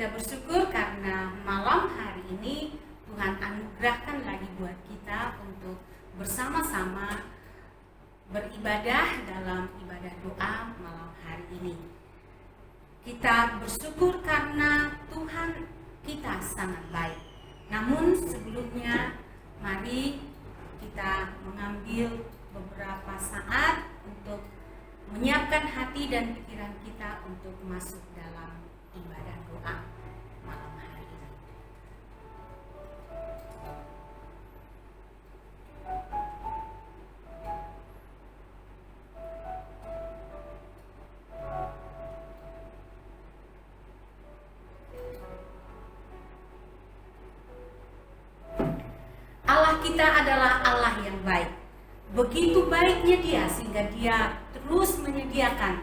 Kita bersyukur karena malam hari ini Tuhan anugerahkan lagi buat kita untuk bersama-sama beribadah dalam ibadah doa malam hari ini. Kita bersyukur karena Tuhan kita sangat baik. Namun sebelumnya mari kita mengambil beberapa saat untuk menyiapkan hati dan pikiran kita untuk masuk dalam ibadah doa malam hari ini. Allah kita adalah Allah yang baik. Begitu baiknya Dia sehingga Dia terus menyediakan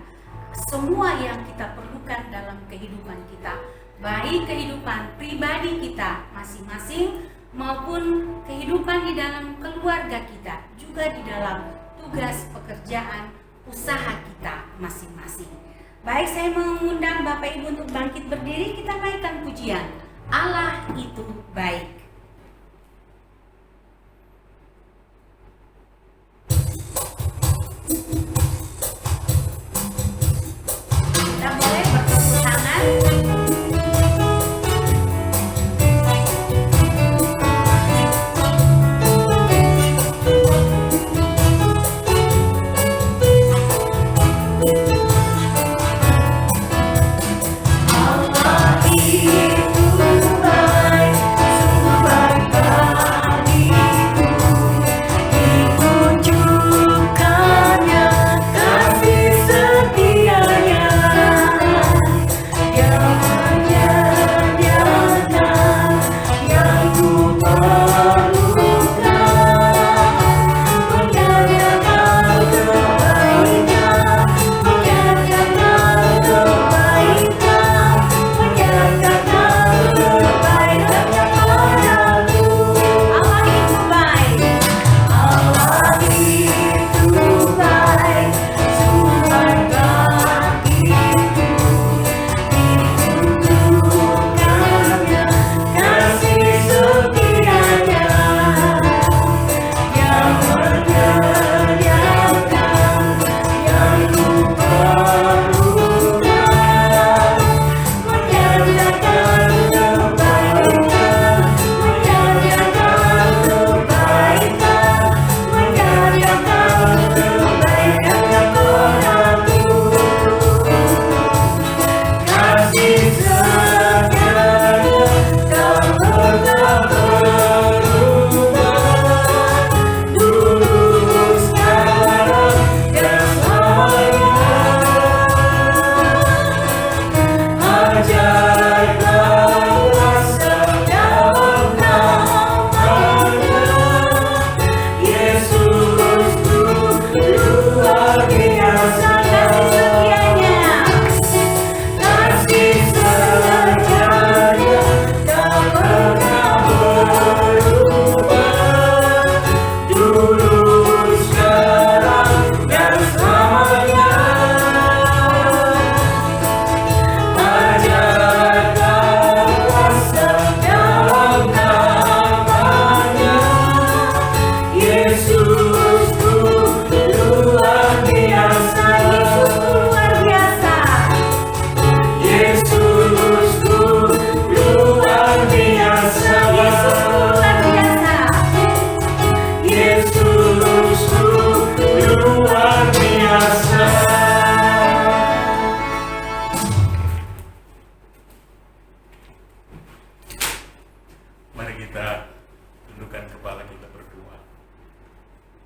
semua yang kita perlukan dalam kehidupan kita, baik kehidupan pribadi kita masing-masing maupun kehidupan di dalam keluarga kita, juga di dalam tugas pekerjaan usaha kita masing-masing. Baik, saya mengundang Bapak Ibu untuk bangkit berdiri, kita naikkan pujian Allah itu baik.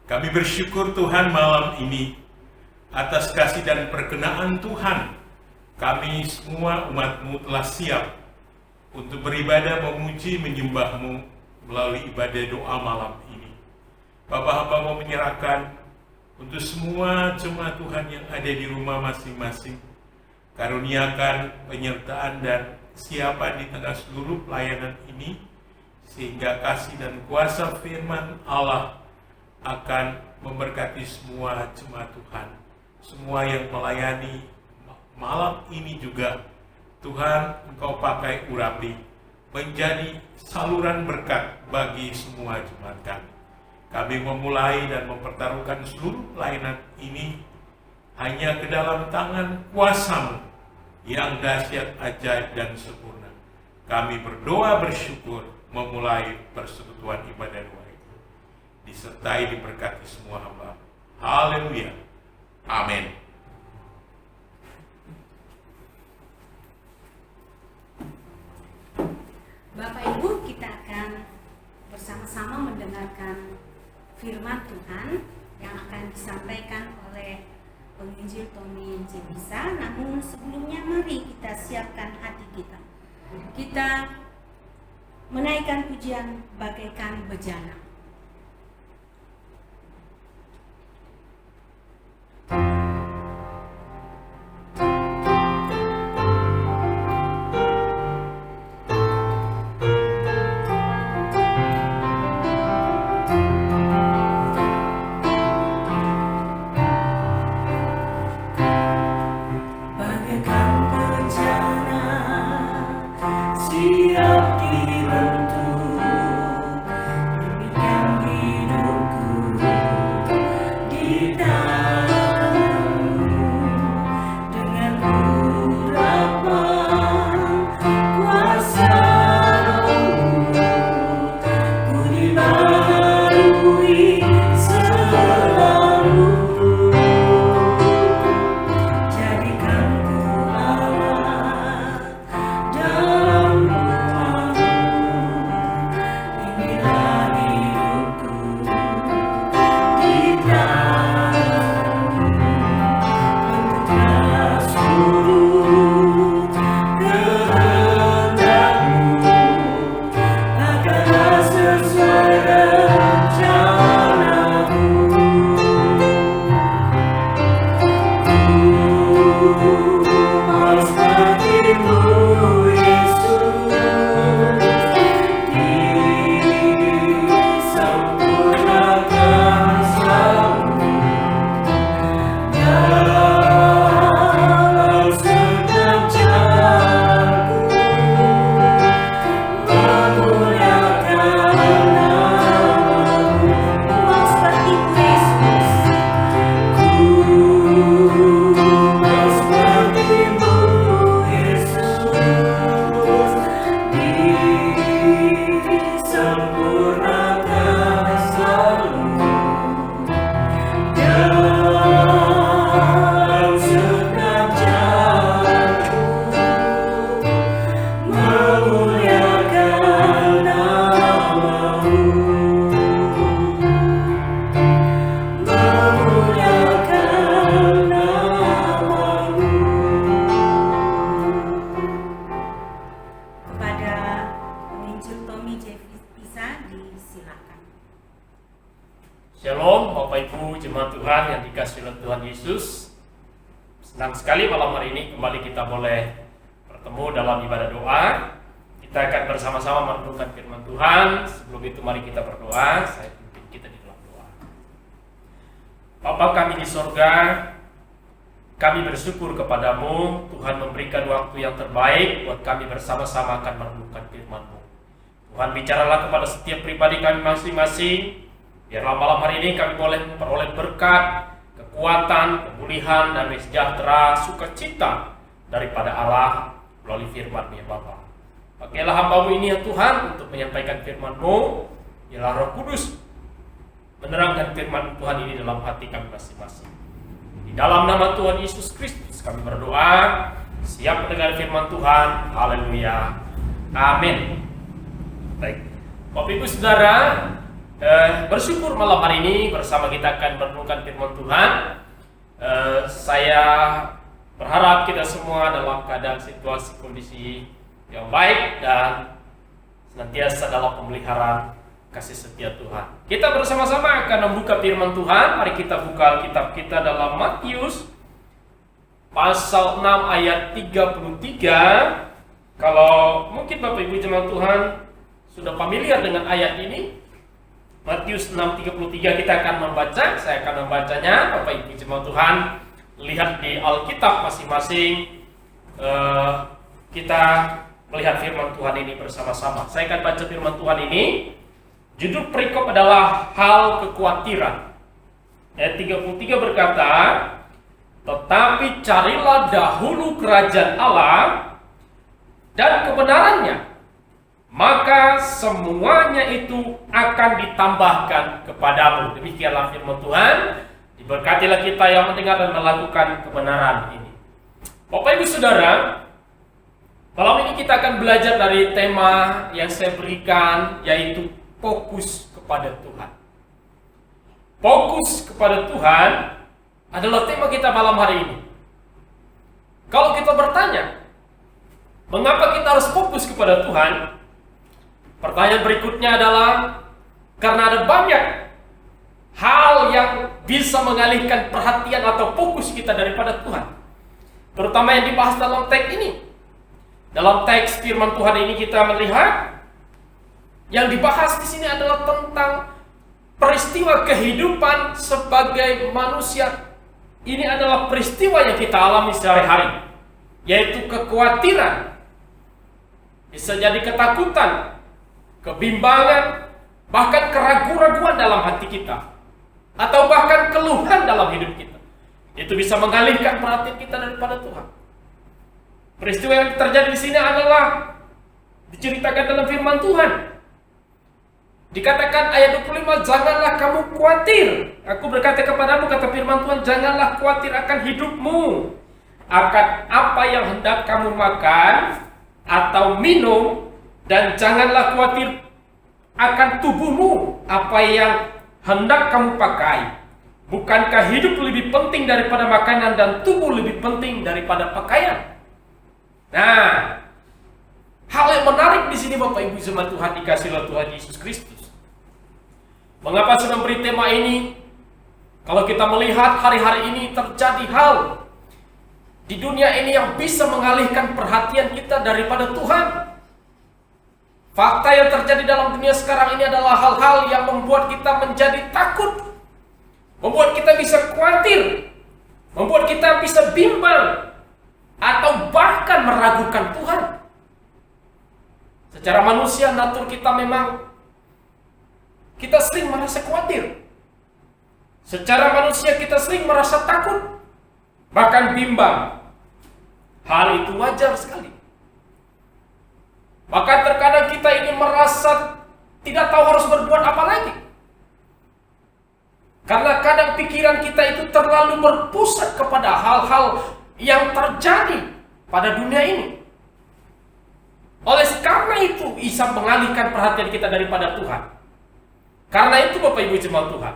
Kami bersyukur Tuhan malam ini atas kasih dan perkenaan Tuhan. Kami semua umat-Mu telah siap untuk beribadah, memuji, menyembah-Mu melalui ibadah doa malam ini. Bapak hamba mau menyerahkan untuk semua jemaat Tuhan yang ada di rumah masing-masing. Karuniakan penyertaan dan kesiapan di tengah seluruh pelayanan ini, sehingga kasih dan kuasa firman Allah akan memberkati semua jemaat Tuhan, semua yang melayani malam ini juga Tuhan, Engkau pakai Urapi menjadi saluran berkat bagi semua jemaat kami. Kami memulai dan mempertaruhkan seluruh pelayanan ini hanya ke dalam tangan kuasa-Mu yang dahsyat, ajaib, dan sempurna. Kami berdoa bersyukur memulai persekutuan ibadah doa itu. Disertai diberkati semua hamba. Haleluya. Amin. Bapak Ibu, kita akan bersama-sama mendengarkan firman Tuhan yang akan disampaikan oleh penginjil Tommy J. Pisa. Namun sebelumnya mari kita siapkan hati kita. Kita menaikkan pujian bagaikan bejana. Siap dibentuk demikian hidupku di tanganmu dengan urapan kuasa-Mu ku dibaharui selalu. Jadikan ku alat dalam Shalom Bapak Ibu jemaat Tuhan yang dikasihi oleh Tuhan Yesus. Senang sekali malam hari ini kembali kita boleh bertemu dalam ibadah doa. Kita akan bersama-sama merenungkan firman Tuhan. Sebelum itu mari kita berdoa. Saya pimpin kita di dalam doa. Bapa kami di sorga, kami bersyukur kepadamu. Tuhan memberikan waktu yang terbaik buat kami bersama-sama akan merenungkan firman-Mu. Tuhan bicaralah kepada setiap pribadi kami masing-masing. Biarlah malam hari ini kami boleh memperoleh berkat, kekuatan, pemulihan, damai sejahtera, sukacita daripada Allah melalui firman-Mu ya Bapa. Pakailah hamba-Mu ini ya Tuhan untuk menyampaikan firman-Mu. Biarlah Roh Kudus menerangkan firman Tuhan ini dalam hati kami masing-masing. Di dalam nama Tuhan Yesus Kristus kami berdoa, siap mendengar firman Tuhan. Haleluya. Amin. Baik, Bapak Ibu Saudara, bersyukur malam hari ini bersama kita akan merenungkan firman Tuhan. Saya berharap kita semua dalam keadaan situasi kondisi yang baik dan senantiasa dalam pemeliharaan kasih setia Tuhan. Kita bersama-sama akan membuka firman Tuhan. Mari kita buka Alkitab kita dalam Matius pasal 6 ayat 33. Kalau mungkin Bapak Ibu jemaat Tuhan sudah familiar dengan ayat ini, Matius 6:33 kita akan membaca. Saya akan membacanya. Bapak Ibu jemaat Tuhan, lihat di Alkitab masing-masing. kita melihat firman Tuhan ini bersama-sama. Saya akan baca firman Tuhan ini. Judul perikop adalah hal kekhawatiran. Ayat 33 berkata, tetapi carilah dahulu kerajaan Allah dan kebenarannya, maka semuanya itu akan ditambahkan kepadamu. Demikianlah firman Tuhan. Diberkatilah kita yang mendengar dan melakukan kebenaran ini. Bapak Ibu Saudara, malam ini kita akan belajar dari tema yang saya berikan, yaitu fokus kepada Tuhan. Fokus kepada Tuhan adalah tema kita malam hari ini. Kalau kita bertanya, mengapa kita harus fokus kepada Tuhan? Pertanyaan berikutnya adalah, karena ada banyak hal yang bisa mengalihkan perhatian atau fokus kita daripada Tuhan. Terutama yang dibahas dalam teks ini. Dalam teks firman Tuhan ini kita melihat yang dibahas di sini adalah tentang peristiwa kehidupan sebagai manusia. Ini adalah peristiwa yang kita alami sehari-hari, yaitu kekhawatiran, bisa jadi ketakutan, kebimbangan, bahkan keraguan-raguan dalam hati kita, atau bahkan keluhan dalam hidup kita. Itu bisa mengalihkan perhatian kita daripada Tuhan. Peristiwa yang terjadi di sini adalah diceritakan dalam firman Tuhan. Dikatakan ayat 25, janganlah kamu khawatir. Aku berkata kepadamu, kata firman Tuhan, janganlah khawatir akan hidupmu, akan apa yang hendak kamu makan atau minum, dan janganlah khawatir akan tubuhmu, apa yang hendak kamu pakai. Bukankah hidup lebih penting daripada makanan dan tubuh lebih penting daripada pakaian? Nah, hal yang menarik di sini Bapak Ibu jemaat Tuhan dikasihi oleh Tuhan Yesus Kristus. Mengapa saya memberi tema ini? Kalau kita melihat hari-hari ini terjadi hal di dunia ini yang bisa mengalihkan perhatian kita daripada Tuhan. Fakta yang terjadi dalam dunia sekarang ini adalah hal-hal yang membuat kita menjadi takut, membuat kita bisa khawatir, membuat kita bisa bimbang, atau bahkan meragukan Tuhan. Secara manusia, natur kita memang kita sering merasa khawatir. Secara manusia kita sering merasa takut, bahkan bimbang. Hal itu wajar sekali. Bahkan terkadang kita ini merasa tidak tahu harus berbuat apa lagi. Karena kadang pikiran kita itu terlalu berpusat kepada hal-hal yang terjadi pada dunia ini. Oleh karena itu, bisa mengalihkan perhatian kita daripada Tuhan. Karena itu Bapak Ibu jemaat Tuhan,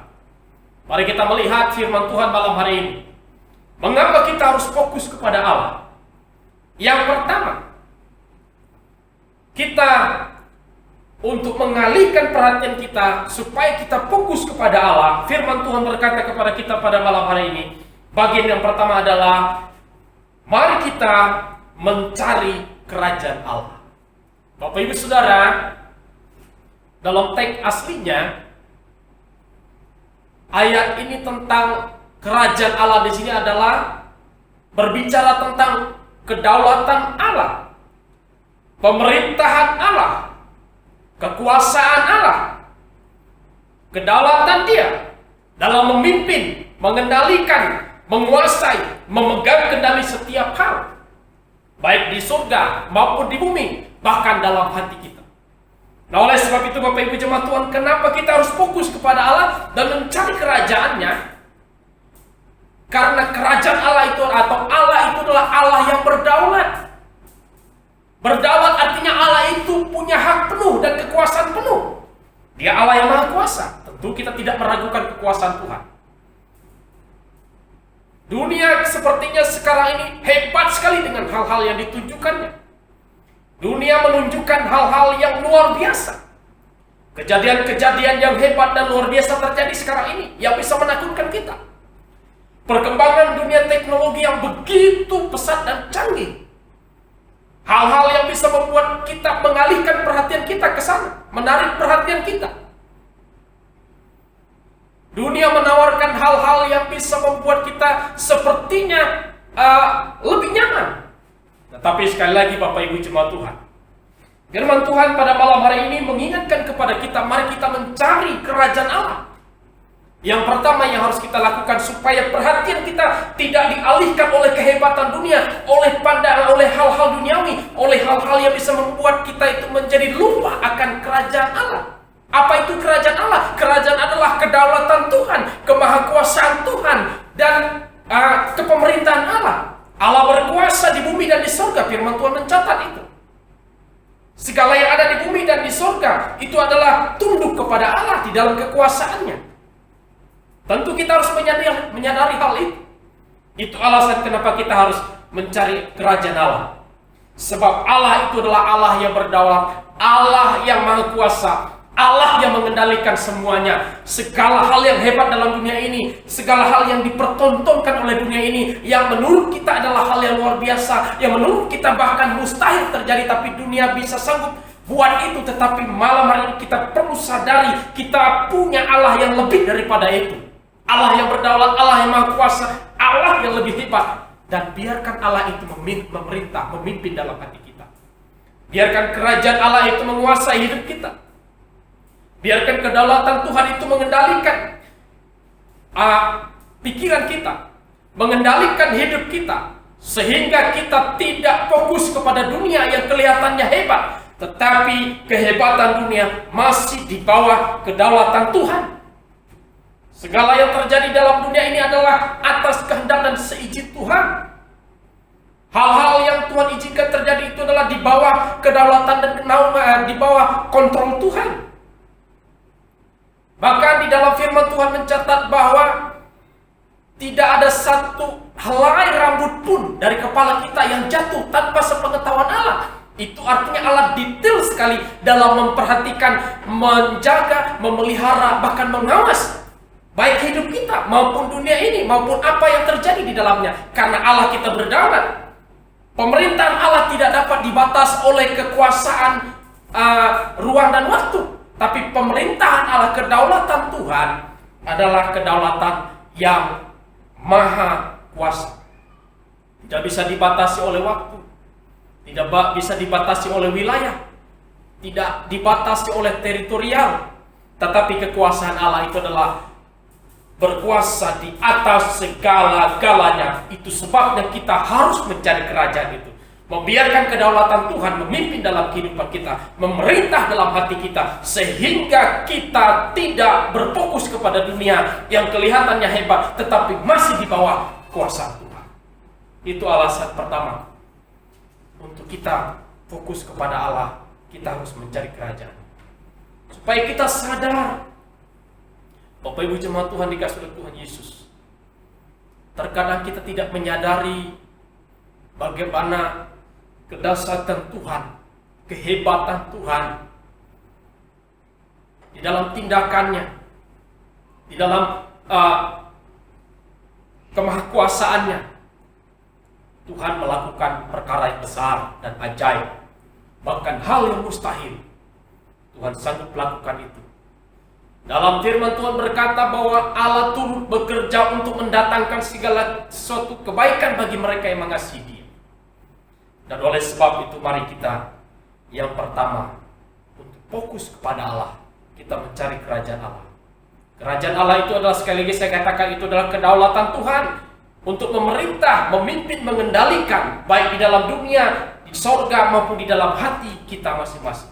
mari kita melihat firman Tuhan malam hari ini. Mengapa kita harus fokus kepada Allah? Yang pertama, kita untuk mengalihkan perhatian kita supaya kita fokus kepada Allah. Firman Tuhan berkata kepada kita pada malam hari ini, bagian yang pertama adalah mari kita mencari kerajaan Allah. Bapak Ibu Saudara, dalam teks aslinya ayat ini tentang kerajaan Allah di sini adalah berbicara tentang kedaulatan Allah, pemerintahan Allah, kekuasaan Allah, kedaulatan Dia dalam memimpin, mengendalikan, menguasai, memegang kendali setiap hal, baik di surga maupun di bumi, bahkan dalam hati kita. Nah, oleh sebab itu Bapak Ibu jemaat Tuhan, kenapa kita harus fokus kepada Allah dan mencari kerajaannya? Karena kerajaan Allah itu atau Allah itu adalah Allah yang berdaulat. Berdaulat artinya Allah itu punya hak penuh dan kekuasaan penuh. Dia Allah yang Maha Kuasa. Tentu kita tidak meragukan kekuasaan Tuhan. Dunia sepertinya sekarang ini hebat sekali dengan hal-hal yang ditunjukkannya. Dunia menunjukkan hal-hal yang luar biasa. Kejadian-kejadian yang hebat dan luar biasa terjadi sekarang ini yang bisa menakutkan kita. Perkembangan dunia teknologi yang begitu pesat dan canggih. Hal-hal yang bisa membuat kita mengalihkan perhatian kita ke sana, menarik perhatian kita. Dunia menawarkan hal-hal yang bisa membuat kita sepertinya lebih nyaman. Tetapi sekali lagi Bapak Ibu jemaat Tuhan, firman Tuhan pada malam hari ini mengingatkan kepada kita, mari kita mencari kerajaan Allah. Yang pertama yang harus kita lakukan supaya perhatian kita tidak dialihkan oleh kehebatan dunia, oleh pandangan, oleh hal-hal duniawi, oleh hal-hal yang bisa membuat kita itu menjadi lupa akan kerajaan Allah. Apa itu kerajaan Allah? Kerajaan adalah kedaulatan Tuhan, kemahakuasaan Tuhan, dan kepemerintahan Allah. Allah berkuasa di bumi dan di surga, firman Tuhan mencatat itu. Segala yang ada di bumi dan di surga itu adalah tunduk kepada Allah di dalam kekuasaannya. Tentu kita harus menyadari hal itu. Itu alasan kenapa kita harus mencari kerajaan Allah. Sebab Allah itu adalah Allah yang berdaulat, Allah yang maha kuasa, Allah yang mengendalikan semuanya. Segala hal yang hebat dalam dunia ini, segala hal yang dipertontonkan oleh dunia ini, yang menurut kita adalah hal yang luar biasa, yang menurut kita bahkan mustahil terjadi, tapi dunia bisa sanggup buat itu. Tetapi malam hari ini kita perlu sadari, kita punya Allah yang lebih daripada itu. Allah yang berdaulat, Allah yang maha kuasa, Allah yang lebih hebat. Dan biarkan Allah itu memerintah, memimpin dalam hati kita. Biarkan kerajaan Allah itu menguasai hidup kita. Biarkan kedaulatan Tuhan itu mengendalikan pikiran kita, mengendalikan hidup kita, sehingga kita tidak fokus kepada dunia yang kelihatannya hebat, tetapi kehebatan dunia masih di bawah kedaulatan Tuhan. Segala yang terjadi dalam dunia ini adalah atas kehendak dan seizin Tuhan. Hal-hal yang Tuhan izinkan terjadi itu adalah di bawah kedaulatan dan di bawah kontrol Tuhan. Bahkan di dalam firman Tuhan mencatat bahwa tidak ada satu helai rambut pun dari kepala kita yang jatuh tanpa sepengetahuan Allah. Itu artinya Allah detail sekali dalam memperhatikan, menjaga, memelihara, bahkan mengawas baik hidup kita maupun dunia ini, maupun apa yang terjadi di dalamnya. Karena Allah kita berdaulat. Pemerintahan Allah tidak dapat dibatas oleh kekuasaan ruang dan waktu. Tapi pemerintahan Allah, kedaulatan Tuhan adalah kedaulatan yang maha kuasa. Tidak bisa dibatasi oleh waktu, tidak bisa dibatasi oleh wilayah, tidak dibatasi oleh teritorial. Tetapi kekuasaan Allah itu adalah berkuasa di atas segala-galanya. Itu sebabnya kita harus mencari kerajaan itu. Membiarkan kedaulatan Tuhan memimpin dalam kehidupan kita, memerintah dalam hati kita, sehingga kita tidak berfokus kepada dunia yang kelihatannya hebat, tetapi masih di bawah kuasa Tuhan. Itu alasan pertama. Untuk kita fokus kepada Allah, kita harus mencari kerajaan. Supaya kita sadar, Bapak Ibu jemaat Tuhan dikasih oleh Tuhan Yesus, terkadang kita tidak menyadari bagaimana kedahsyatan Tuhan, kehebatan Tuhan di dalam tindakannya, di dalam kemahakuasaannya. Tuhan melakukan perkara yang besar dan ajaib, bahkan hal yang mustahil. Tuhan sanggup melakukan itu. Dalam firman Tuhan berkata bahwa Allah turut bekerja untuk mendatangkan segala sesuatu kebaikan bagi mereka yang mengasihi Dia. Dan oleh sebab itu mari kita yang pertama untuk fokus kepada Allah, kita mencari kerajaan Allah. Kerajaan Allah itu adalah, sekali lagi saya katakan, itu adalah kedaulatan Tuhan untuk memerintah, memimpin, mengendalikan baik di dalam dunia, di sorga maupun di dalam hati kita masing-masing.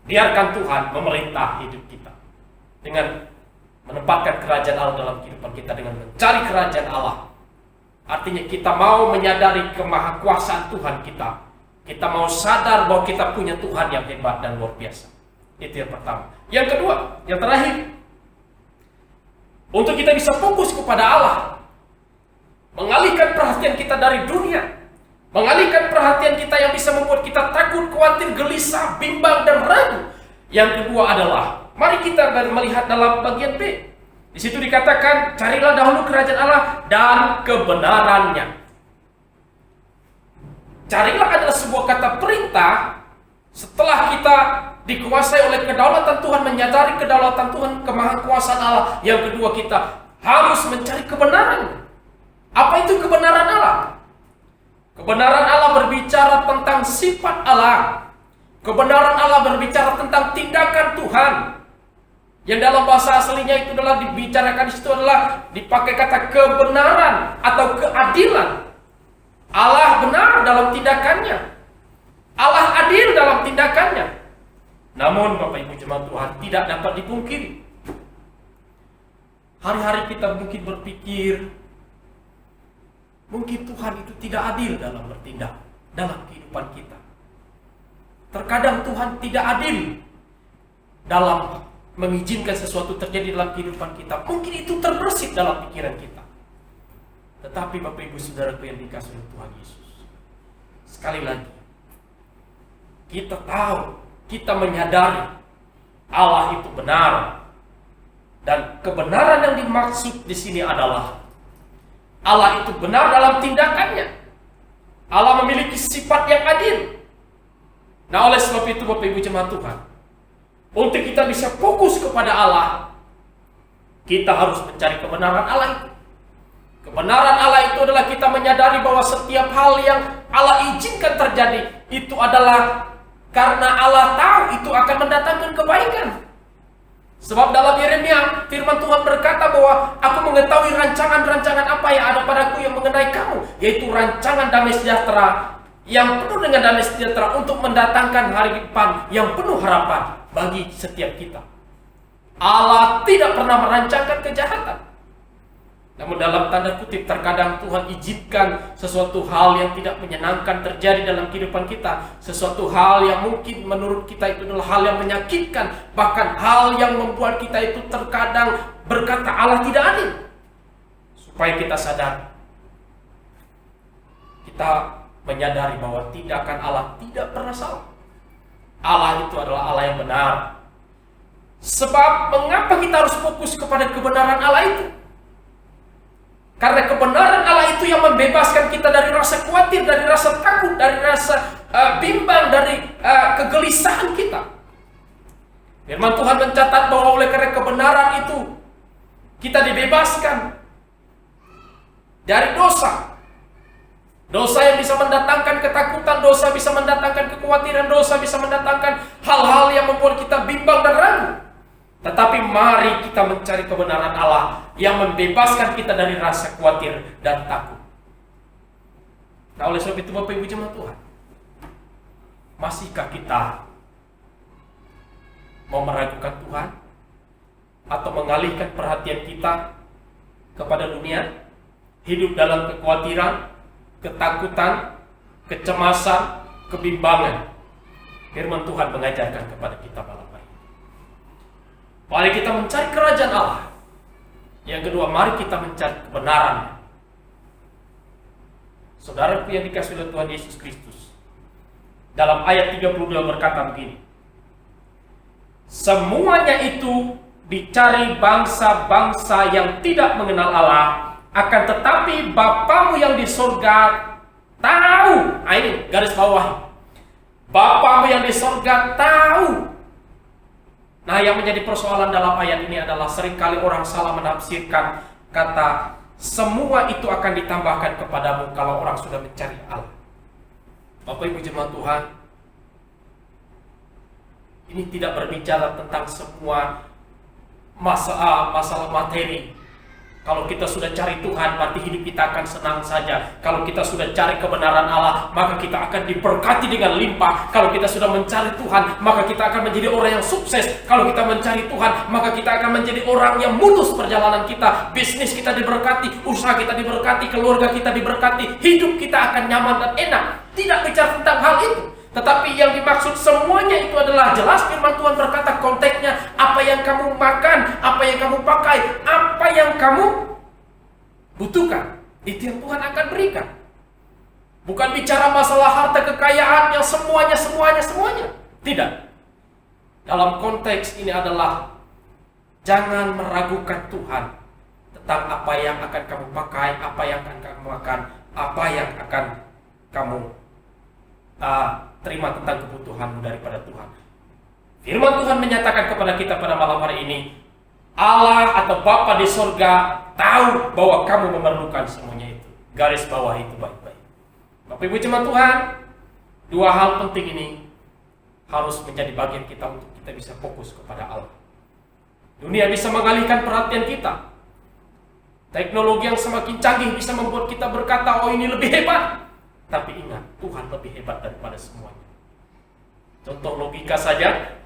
Biarkan Tuhan memerintah hidup kita dengan menempatkan kerajaan Allah dalam kehidupan kita, dengan mencari kerajaan Allah. Artinya kita mau menyadari kemahakuasaan Tuhan kita. Kita mau sadar bahwa kita punya Tuhan yang hebat dan luar biasa. Itu yang pertama. Yang kedua, yang terakhir, untuk kita bisa fokus kepada Allah, mengalihkan perhatian kita dari dunia, mengalihkan perhatian kita yang bisa membuat kita takut, khawatir, gelisah, bimbang, dan ragu. Yang kedua adalah, mari kita melihat dalam bagian B. Di situ dikatakan, carilah dahulu kerajaan Allah dan kebenarannya. Carilah adalah sebuah kata perintah. Setelah kita dikuasai oleh kedaulatan Tuhan, menyadari kedaulatan Tuhan, kemahakuasaan Allah, yang kedua kita harus mencari kebenaran. Apa itu kebenaran Allah? Kebenaran Allah berbicara tentang sifat Allah. Kebenaran Allah berbicara tentang tindakan Tuhan. Yang dalam bahasa aslinya itu adalah dibicarakan di situ adalah dipakai kata kebenaran atau keadilan. Allah benar dalam tindakannya. Allah adil dalam tindakannya. Namun Bapak Ibu jemaat Tuhan, tidak dapat dipungkiri. Hari-hari kita mungkin berpikir, mungkin Tuhan itu tidak adil dalam bertindak dalam kehidupan kita. Terkadang Tuhan tidak adil dalam mengizinkan sesuatu terjadi dalam kehidupan kita. Mungkin itu terbersit dalam pikiran kita. Tetapi Bapak Ibu Saudaraku yang dikasihi oleh Tuhan Yesus, sekali lagi, kita tahu, kita menyadari Allah itu benar. Dan kebenaran yang dimaksud di sini adalah Allah itu benar dalam tindakannya. Allah memiliki sifat yang adil. Nah, oleh sebab itu Bapak Ibu jemaat Tuhan, untuk kita bisa fokus kepada Allah, kita harus mencari kebenaran Allah itu. Kebenaran Allah itu adalah kita menyadari bahwa setiap hal yang Allah izinkan terjadi itu adalah karena Allah tahu itu akan mendatangkan kebaikan. Sebab dalam Yeremia, firman Tuhan berkata bahwa aku mengetahui rancangan-rancangan apa yang ada padaku yang mengenai kamu, yaitu rancangan damai sejahtera, yang penuh dengan damai sejahtera untuk mendatangkan hari depan yang penuh harapan bagi setiap kita. Allah tidak pernah merancangkan kejahatan. Namun dalam tanda kutip terkadang Tuhan izinkan sesuatu hal yang tidak menyenangkan terjadi dalam kehidupan kita. Sesuatu hal yang mungkin menurut kita itu adalah hal yang menyakitkan. Bahkan hal yang membuat kita itu terkadang berkata Allah tidak adil. Supaya kita sadar, kita menyadari bahwa tindakan Allah tidak pernah salah. Allah itu adalah Allah yang benar. Sebab mengapa kita harus fokus kepada kebenaran Allah itu? Karena kebenaran Allah itu yang membebaskan kita dari rasa khawatir, dari rasa takut, dari rasa bimbang, dari kegelisahan kita. Firman Tuhan mencatat bahwa oleh karena kebenaran itu kita dibebaskan dari dosa. Dosa yang bisa mendatangkan ketakutan, dosa bisa mendatangkan kekhawatiran, dosa bisa mendatangkan hal-hal yang membuat kita bimbang dan ragu. Tetapi mari kita mencari kebenaran Allah yang membebaskan kita dari rasa khawatir dan takut. Nah, oleh sebab itu Bapak Ibu jemaat Tuhan, masihkah kita mau meragukan Tuhan atau mengalihkan perhatian kita kepada dunia, hidup dalam kekhawatiran, ketakutan, kecemasan, kebimbangan? Firman Tuhan mengajarkan kepada kita malam hari. Mari kita mencari kerajaan Allah. Yang kedua, mari kita mencari kebenaran. Saudaraku yang dikasihi oleh Tuhan Yesus Kristus, dalam ayat 32 berkata begini, semuanya itu dicari bangsa-bangsa yang tidak mengenal Allah, akan tetapi Bapamu yang di surga tahu. Nah, ini garis bawah. Bapamu yang di surga tahu. Nah, yang menjadi persoalan dalam ayat ini adalah seringkali orang salah menafsirkan kata semua itu akan ditambahkan kepadamu kalau orang sudah mencari Allah. Bapak Ibu jemaat Tuhan, ini tidak berbicara tentang semua masalah materi. Kalau kita sudah cari Tuhan, berarti hidup kita akan senang saja. Kalau kita sudah cari kebenaran Allah, maka kita akan diberkati dengan limpah. Kalau kita sudah mencari Tuhan, maka kita akan menjadi orang yang sukses. Kalau kita mencari Tuhan, maka kita akan menjadi orang yang mulus perjalanan kita. Bisnis kita diberkati, usaha kita diberkati, keluarga kita diberkati, hidup kita akan nyaman dan enak. Tidak bicara tentang hal itu. Tetapi yang dimaksud semuanya itu adalah jelas firman Tuhan berkata konteksnya, apa yang kamu makan, apa yang kamu pakai, apa yang kamu butuhkan, itu yang Tuhan akan berikan. Bukan bicara masalah harta kekayaan yang semuanya. Tidak. Dalam konteks ini adalah jangan meragukan Tuhan tentang apa yang akan kamu pakai, apa yang akan kamu makan, apa yang akan kamu terima tentang kebutuhanmu daripada Tuhan. Firman Tuhan menyatakan kepada kita pada malam hari ini, Allah atau Bapa di surga tahu bahwa kamu memerlukan semuanya itu. Garis bawah itu baik-baik. Bapak Ibu jemaat Tuhan, dua hal penting ini harus menjadi bagian kita untuk kita bisa fokus kepada Allah. Dunia bisa mengalihkan perhatian kita. Teknologi yang semakin canggih bisa membuat kita berkata, oh ini lebih hebat. Tapi ingat, Tuhan lebih hebat daripada semuanya. Contoh logika saja,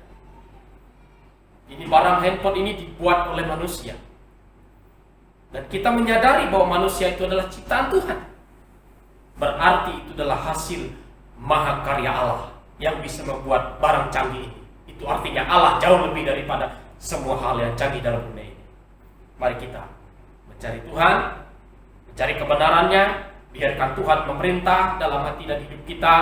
ini barang handphone ini dibuat oleh manusia. Dan kita menyadari bahwa manusia itu adalah ciptaan Tuhan. Berarti itu adalah hasil mahakarya Allah yang bisa membuat barang canggih ini. Itu artinya Allah jauh lebih daripada semua hal yang canggih dalam dunia ini. Mari kita mencari Tuhan, mencari kebenarannya, biarkan Tuhan memerintah dalam hati dan hidup kita,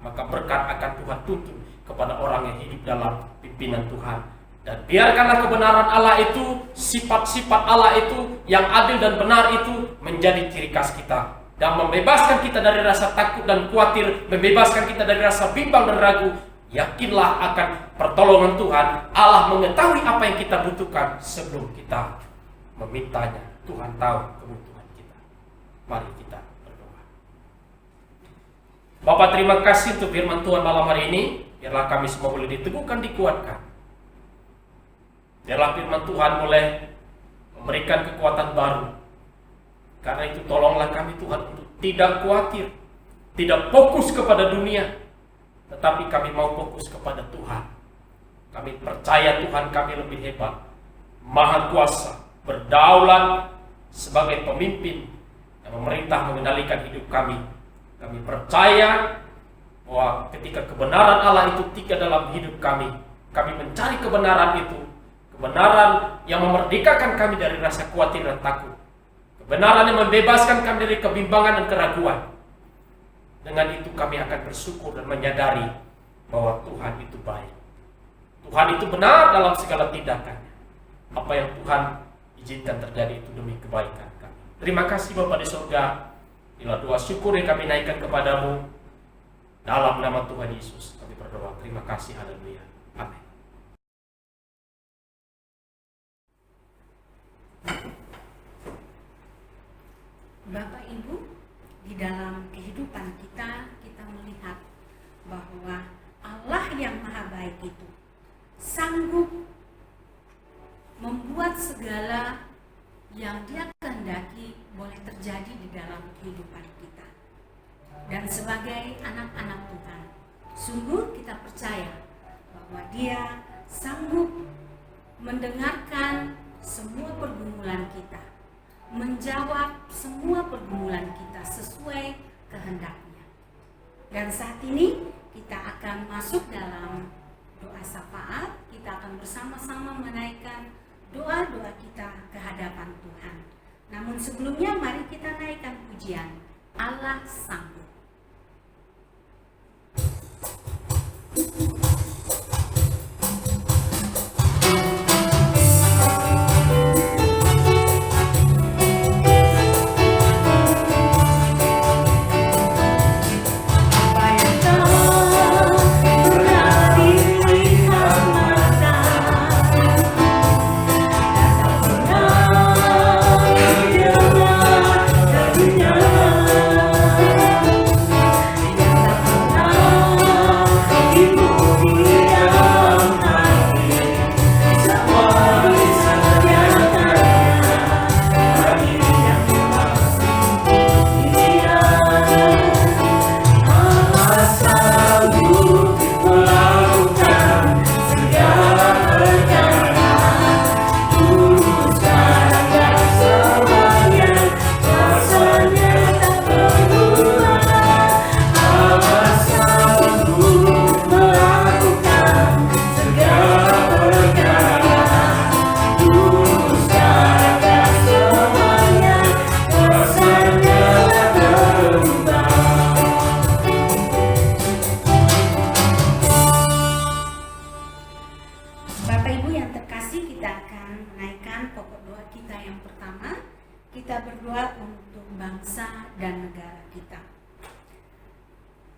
maka berkat akan Tuhan tuntun kepada orang yang hidup dalam pimpinan Tuhan. Dan biarkanlah kebenaran Allah itu, sifat-sifat Allah itu, yang adil dan benar itu menjadi ciri khas kita. Dan membebaskan kita dari rasa takut dan khawatir, membebaskan kita dari rasa bimbang dan ragu. Yakinlah akan pertolongan Tuhan. Allah mengetahui apa yang kita butuhkan sebelum kita memintanya. Tuhan tahu kebutuhan kita. Mari kita berdoa. Bapak, terima kasih untuk firman Tuhan malam hari ini. Biarlah kami semua boleh diteguhkan, dikuatkan. Biarlah firman Tuhan boleh memberikan kekuatan baru. Karena itu tolonglah kami Tuhan untuk tidak khawatir, tidak fokus kepada dunia, tetapi kami mau fokus kepada Tuhan. Kami percaya Tuhan kami lebih hebat, maha kuasa, berdaulat sebagai pemimpin yang memerintah mengendalikan hidup kami. Kami percaya bahwa ketika kebenaran Allah itu tinggal dalam hidup kami, kami mencari kebenaran itu, kebenaran yang memerdekakan kami dari rasa khawatir dan takut, kebenaran yang membebaskan kami dari kebimbangan dan keraguan. Dengan itu kami akan bersyukur dan menyadari bahwa Tuhan itu baik. Tuhan itu benar dalam segala tindakannya. Apa yang Tuhan izinkan terjadi itu demi kebaikan kami. Terima kasih Bapa di surga. Inilah doa syukur yang kami naikkan kepadamu. Dalam nama Tuhan Yesus kami berdoa. Terima kasih. Haleluya. Amin. Bapak Ibu, di dalam kehidupan kita melihat bahwa Allah yang maha baik itu sanggup membuat segala yang Dia kehendaki boleh terjadi di dalam kehidupan kita. Dan sebagai anak-anak Tuhan, sungguh kita percaya bahwa Dia sanggup mendengarkan semua pergumulan kita, menjawab semua pergumulan kita sesuai kehendaknya. Dan saat ini kita akan masuk dalam doa syafaat. Kita akan bersama-sama menaikkan doa-doa kita ke hadapan Tuhan. Namun sebelumnya mari kita naikkan pujian Allah sanggup.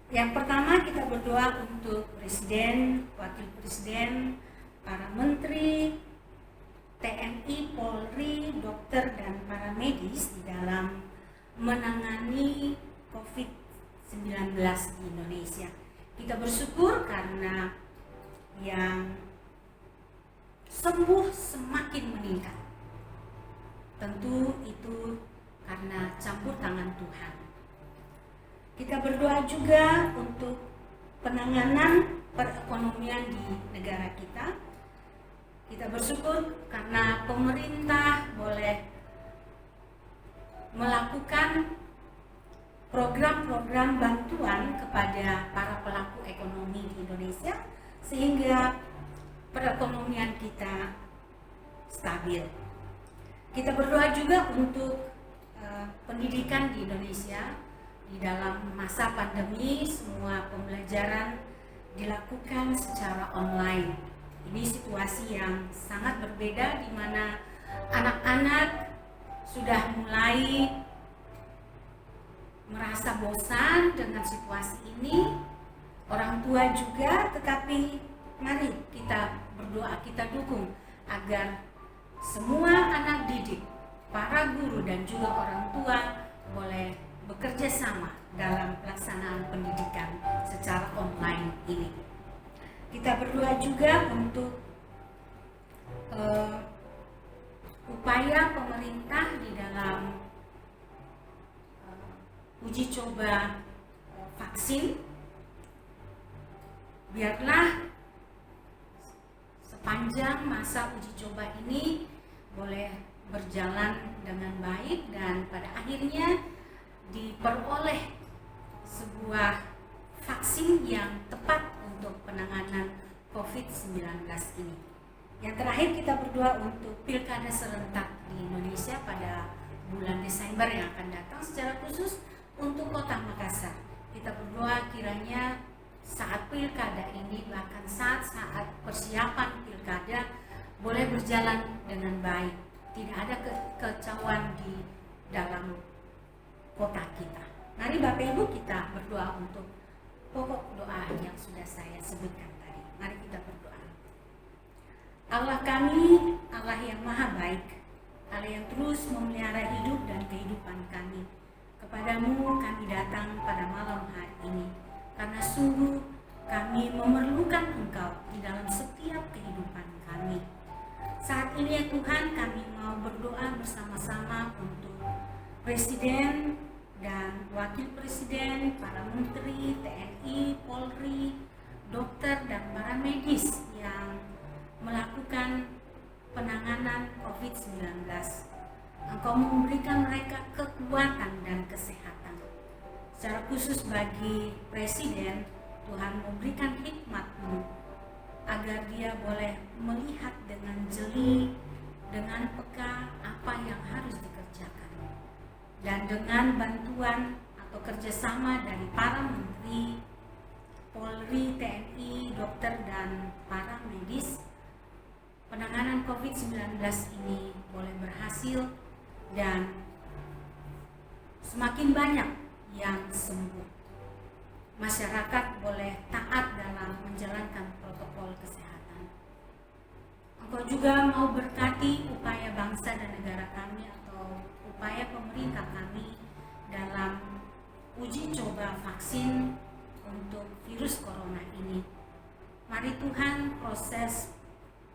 Yang pertama kita berdoa untuk Presiden, Wakil Presiden, para Menteri, TNI, Polri, dokter dan para medis di dalam menangani COVID-19 di Indonesia. Kita bersyukur karena yang sembuh semakin meningkat. Tentu itu karena campur tangan Tuhan. Kita berdoa juga untuk penanganan perekonomian di negara kita. Kita bersyukur karena pemerintah boleh melakukan program-program bantuan kepada para pelaku ekonomi di Indonesia sehingga perekonomian kita stabil. Kita berdoa juga untuk pendidikan di Indonesia. Di dalam masa pandemi, semua pembelajaran dilakukan secara online. Ini situasi yang sangat berbeda di mana anak-anak sudah mulai merasa bosan dengan situasi ini. Orang tua juga, tetapi mari kita berdoa, kita dukung agar semua anak didik, para guru dan juga orang tua boleh bekerja sama dalam pelaksanaan pendidikan secara online ini. Kita berdoa juga untuk upaya pemerintah di dalam uji coba vaksin. Biarlah sepanjang masa uji coba ini boleh berjalan dengan baik dan pada akhirnya diperoleh sebuah vaksin yang tepat untuk penanganan COVID-19 ini. Yang terakhir kita berdoa untuk pilkada serentak di Indonesia pada bulan Desember yang akan datang, secara khusus untuk Kota Makassar. Kita berdoa kiranya saat pilkada ini, bahkan saat persiapan pilkada boleh berjalan dengan baik. Tidak ada kekacauan di dalam kota kita. Mari Bapak Ibu kita berdoa untuk pokok doa yang sudah saya sebutkan tadi. Mari kita berdoa. Allah kami, Allah yang maha baik, Allah yang terus memelihara hidup dan kehidupan kami. Kepadamu kami datang pada malam hari ini, karena sungguh kami memerlukan Engkau di dalam setiap kehidupan kami. Saat ini ya Tuhan, kami mau berdoa bersama-sama untuk Presiden dan Wakil Presiden, para Menteri, TNI, Polri, dokter dan para medis yang melakukan penanganan COVID-19. Engkau memberikan mereka kekuatan dan kesehatan. Secara khusus bagi Presiden, Tuhan memberikan hikmat-Mu agar dia boleh melihat dengan jeli, dengan peka apa yang harus dikerjakan. Dan dengan bantuan atau kerjasama dari para menteri, Polri, TNI, dokter, dan para medis, penanganan COVID-19 ini boleh berhasil dan semakin banyak yang sembuh. Masyarakat boleh taat dalam menjalankan protokol kesehatan. Engkau juga mau berkati upaya bangsa dan negara kami atau upaya pemerintah kami dalam uji coba vaksin untuk virus corona ini. Mari Tuhan, proses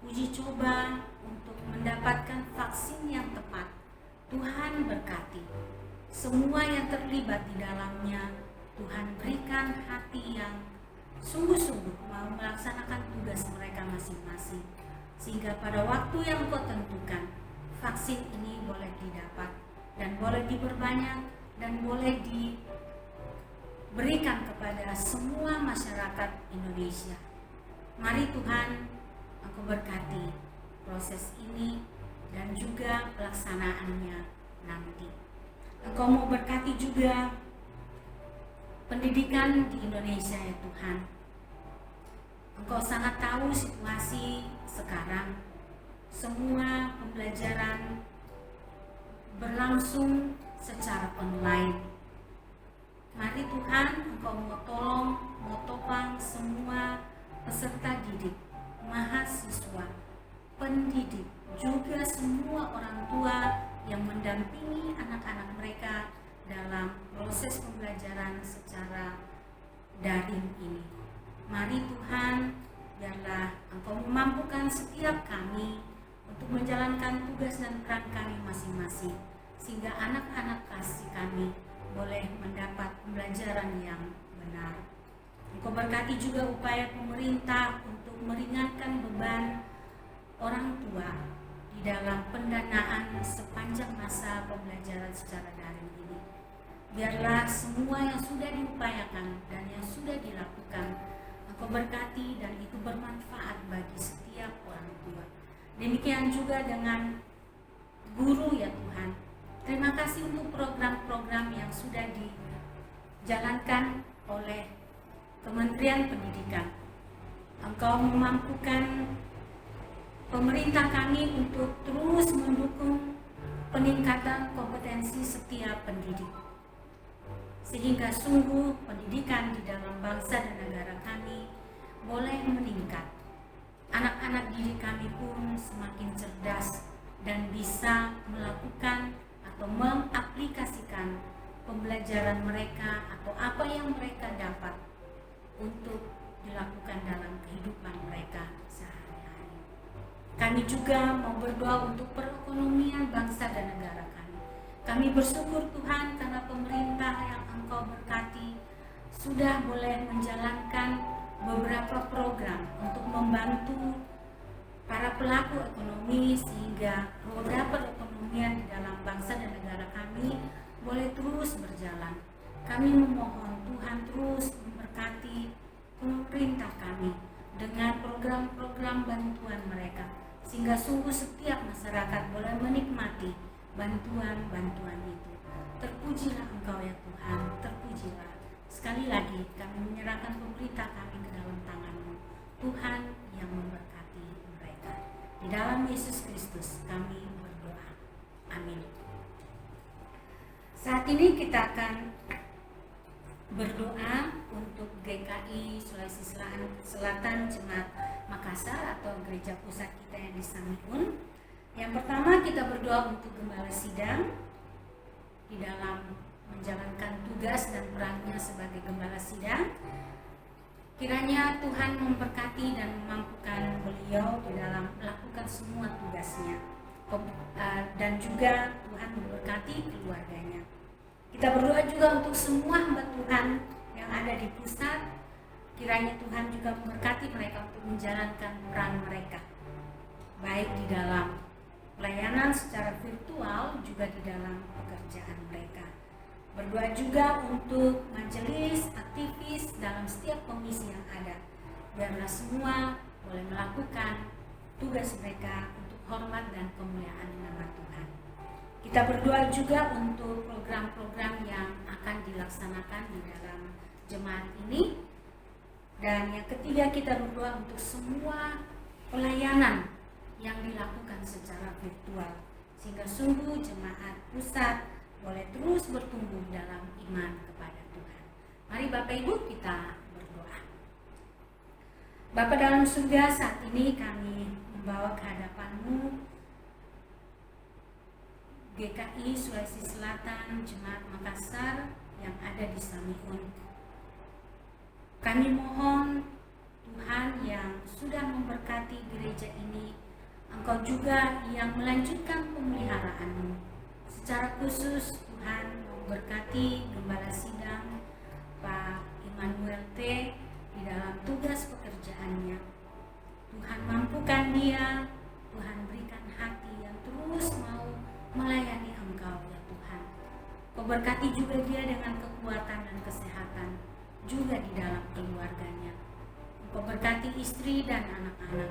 uji coba untuk mendapatkan vaksin yang tepat, Tuhan berkati. Semua yang terlibat di dalamnya, Tuhan berikan hati yang sungguh-sungguh mau melaksanakan tugas mereka masing-masing, sehingga pada waktu yang Kau tentukan, vaksin ini boleh didapat dan boleh diperbanyak dan boleh diberikan kepada semua masyarakat Indonesia. Mari Tuhan, Engkau berkati proses ini dan juga pelaksanaannya nanti. Engkau mau berkati juga pendidikan di Indonesia ya Tuhan. Engkau sangat tahu situasi sekarang. Semua pembelajaran berlangsung secara online. Mari Tuhan, Engkau mau tolong, mau topang semua peserta didik, mahasiswa, pendidik, juga semua orang tua yang mendampingi anak-anak mereka dalam proses pembelajaran secara daring ini. Mari Tuhan, biarlah Engkau memampukan setiap kami untuk menjalankan tugas dan peran kami masing-masing, sehingga anak-anak kasih kami boleh mendapat pembelajaran yang benar. Engkau berkati juga upaya pemerintah untuk meringankan beban orang tua di dalam pendanaan sepanjang masa pembelajaran secara daring ini. Biarlah semua yang sudah diupayakan dan yang sudah dilakukan Engkau berkati dan itu bermanfaat bagi setiap orang tua. Demikian juga dengan guru ya Tuhan. Terima kasih untuk program-program yang sudah dijalankan oleh Kementerian Pendidikan. Engkau memampukan pemerintah kami untuk terus mendukung peningkatan kompetensi setiap pendidik, sehingga sungguh pendidikan di dalam bangsa dan negara kami boleh meningkat. Anak-anak didik kami pun semakin cerdas dan bisa melakukan atau mengaplikasikan pembelajaran mereka atau apa yang mereka dapat untuk dilakukan dalam kehidupan mereka sehari-hari. Kami juga mau berdoa untuk perekonomian bangsa dan negara kami. Kami bersyukur Tuhan karena pemerintah yang Engkau berkati sudah boleh menjalankan beberapa program untuk membantu para pelaku ekonomi sehingga roda perekonomian di dalam bangsa dan negara kami boleh terus berjalan. Kami memohon Tuhan terus memberkati pemerintah kami dengan program-program bantuan mereka, sehingga sungguh setiap masyarakat boleh menikmati bantuan-bantuan itu. Terpujilah Engkau ya Tuhan, terpujilah. Sekali lagi kami menyerahkan pemerintah kami ke dalam tangan-Mu, Tuhan yang memberkati mereka. Di dalam Yesus Kristus kami berdoa. Amin. Saat ini kita akan berdoa untuk GKI Sulawesi Selatan Jemaat Makassar atau gereja pusat kita yang di Samiun. Yang pertama kita berdoa untuk gembala sidang di dalam menjalankan tugas dan perannya sebagai gembala sidang. Kiranya Tuhan memberkati dan memampukan beliau di dalam melakukan semua tugasnya, dan juga Tuhan memberkati keluarganya. Kita berdoa juga untuk semua hamba Tuhan yang ada di pusat. Kiranya Tuhan juga memberkati mereka untuk menjalankan peran mereka, baik di dalam pelayanan secara virtual juga di dalam pekerjaan mereka. Berdoa juga untuk majelis, aktivis dalam setiap komisi yang ada. Biarlah semua boleh melakukan tugas mereka untuk hormat dan kemuliaan nama Tuhan. Kita berdoa juga untuk program-program yang akan dilaksanakan di dalam jemaat ini. Dan yang ketiga kita berdoa untuk semua pelayanan yang dilakukan secara virtual, sehingga sungguh jemaat pusat boleh terus bertumbuh dalam iman kepada Tuhan. Mari Bapak Ibu kita berdoa. Bapa dalam surga, saat ini kami membawa ke hadapan-Mu GKI Sulawesi Selatan Jemaat Makassar yang ada di Samiun. Kami mohon Tuhan yang sudah memberkati gereja ini, Engkau juga yang melanjutkan pemeliharaan-Mu. Secara khusus Tuhan memberkati gembala sidang Pak Immanuel T di dalam tugas pekerjaannya. Tuhan mampukan dia, Tuhan berikan hati yang terus mau melayani Engkau ya Tuhan. Kau berkati juga dia dengan kekuatan dan kesehatan juga di dalam keluarganya. Kau berkati istri dan anak-anak,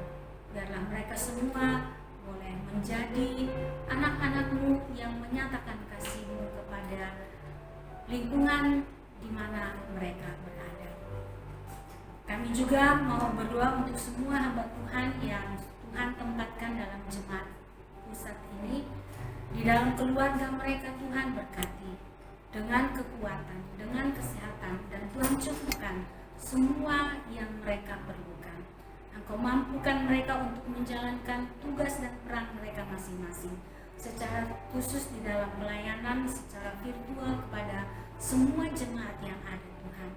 biarlah mereka semua boleh menjadi anak-anak-Mu yang menyatakan kasih-Mu kepada lingkungan di mana mereka berada. Kami juga mau berdoa untuk semua hamba Tuhan yang Tuhan tempatkan dalam jemaat pusat ini. Di dalam keluarga mereka Tuhan berkati dengan kekuatan, dengan kesehatan, dan Tuhan cukupkan semua yang mereka perlukan. Engkau mampukan mereka untuk menjalankan tugas dan peran mereka masing-masing, secara khusus di dalam pelayanan secara virtual kepada semua jemaat yang ada Tuhan.